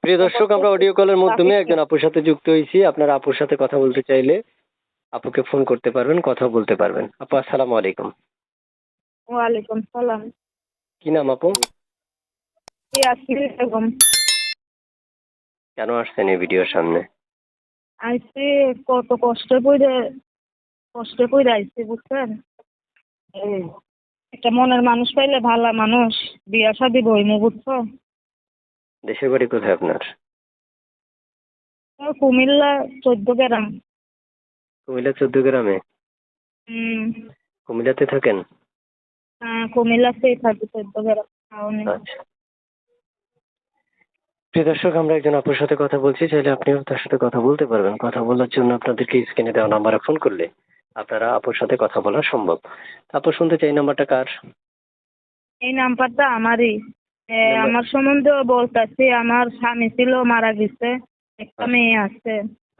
প্রিয় দর্শক, আমরা অডিও কলের মাধ্যমে একজন আপুর সাথে যুক্ত হয়েছি। আপনারা আপুর সাথে কথা বলতে চাইলে আপুকে ফোন করতে পারবেন, কথা বলতে পারবেন। আপু, আসসালামু আলাইকুম। ওয়ালাইকুম সালাম। কি নাম আপু? ইয়াসমিন বেগম। কেন আসছেন এই ভিডিওর সামনে? আইসি কত কষ্টে পড়ে আইসি, বুঝছেন? এই একটা মনের মানুষ পাইলে ভালো মানুষ বিয়া শাদি বইমু, বুঝছো? দেশের বাড়ি কোথায় আপনার? কুমিল্লা 14 গ্রাম। কুমিল্লা 14 গ্রামে? হুম। কুমিল্লাতে থাকেন? হ্যাঁ, কুমিল্লাতেই থাকি, 14 গ্রাম টাউনে। আচ্ছা। প্রিয় দর্শক, আমরা একজন আপুর সাথে কথা বলছি, চাইলে আপনিও তার সাথে কথা বলতে পারবেন। কথা বলার জন্য আপনাদেরকে স্ক্রিনে দেওয়া নাম্বারে ফোন করলে আপনারা আপুর সাথে কথা বলা সম্ভব। আপু, শুনতে চাই নাম্বারটা কার? এই নাম্বারটা আমারই। নাম্বার? আমার সম্বন্ধে বলতেছি, আমার স্বামী ছিল, মারা গেছে। একটা আচ্ছা মেয়ে আছে।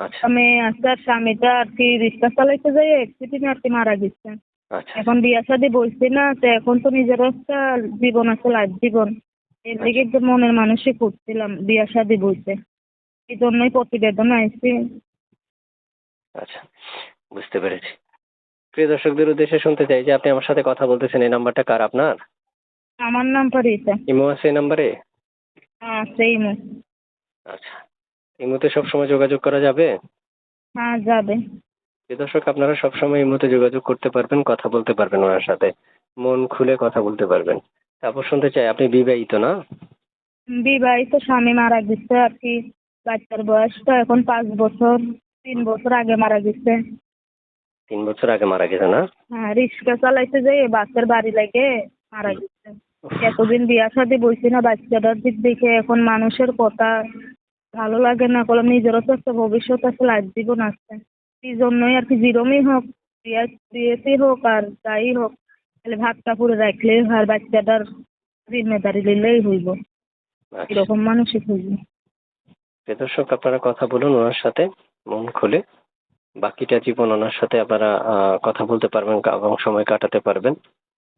আচ্ছা মেয়ে আছে, আর স্বামীটা আর কি রিক্সা চালাইতে যাই অ্যাক্সিডেন্টে আর কি মারা গেছে। আচ্ছা। এখন বিয়া শাদি বলছি না, তো এখন তো নিজেরও একটা জীবন আছে, লাইফ জীবন। এর দিকে যে মনের মানুষই করছিলাম বিয়া শাদি বলতে, এই জন্যই প্রতিবেদন আইসি। আচ্ছা, বুঝতে পেরেছি। প্রিয় দর্শকদের উদ্দেশ্যে শুনতে চাই যে আপনি আমার সাথে কথা বলতেছেন, এই নাম্বারটা কার আপনার? আমার নাম পারিতা। ইমো আছে এই নাম্বারে? হ্যাঁ, সেই মো। আচ্ছা, ইমোতে সবসময় যোগাযোগ করা যাবে? হ্যাঁ, যাবে। প্রিয় দর্শক, আপনারা সবসময় ইমোতে যোগাযোগ করতে পারবেন, কথা বলতে পারবেন ওনার সাথে, মন খুলে কথা বলতে পারবেন। তারপর শুনতে চাই, আপনি বিবাহিত না? বিবাহিত, স্বামী মারা গেছে আর কি। বাচ্চার বয়স তো এখন 5 বছর। 3 বছর আগে মারা গেছে। 3 বছর আগে মারা গেছে না? হ্যাঁ, রিক্সা চালাইতে যাই বাচ্চার বাড়ি লাগে মারা গেছে। উফ, এতদিন বিয়া শাদি বলছি না, বাচ্চাটার দিক দেখে এখন মানুষের কথা ভালো লাগে না। বললাম নিজেরও তো একটা ভবিষ্যৎ আছে, লাইফ জীবন আছে। এই জন্যই আর কি, যেরমই হোক, বিয়েতেই হোক আর যাই হোক, তাহলে ভাতটা পুরো রাখলেই আর বাচ্চাটার জিম্মেদারি নিলেই হইব। আচ্ছা। এরকম মানুষই হইব। প্রিয় দর্শক, আপনারা কথা বলুন ওনার সাথে মন খুলে। বাকিটা জীবন ওনার সাথে আপনারা কথা বলতে পারবেন এবং সময় কাটাতে পারবেন।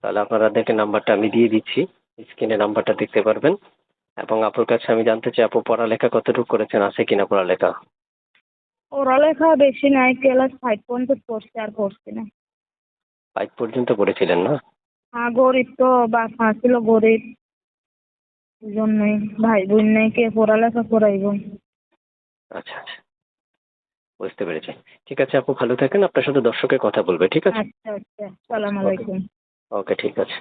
তাহলে আপনাদেরকে নাম্বারটা আমি দিয়ে দিচ্ছি, স্ক্রিনে নাম্বারটা দেখতে পারবেন। এবং আপুর কাছে আমি জানতে চাই, আপু পড়ালেখা কতটুকু করেছেন, আছে কিনা পড়ালেখা? পড়ালেখা বেশি নাই, ক্লাস 5 পর্যন্ত পড়ছি, আর পড়ছি না। 5 পর্যন্ত পড়েছিলেন না? গরিব তো, বাবা ছিল গরিব, এই জন্যই। ভাই বোন নেই, কে পড়ালেখা করাইব? আচ্ছা আচ্ছা, বুঝতে পেরেছি। ঠিক আছে আপু, ভালো থাকেন। আপনার সাথে দর্শকের কথা বলবে, ঠিক আছে? আচ্ছা আচ্ছা, সালাম ওকে। আলাইকুম। ওকে, ঠিক আছে।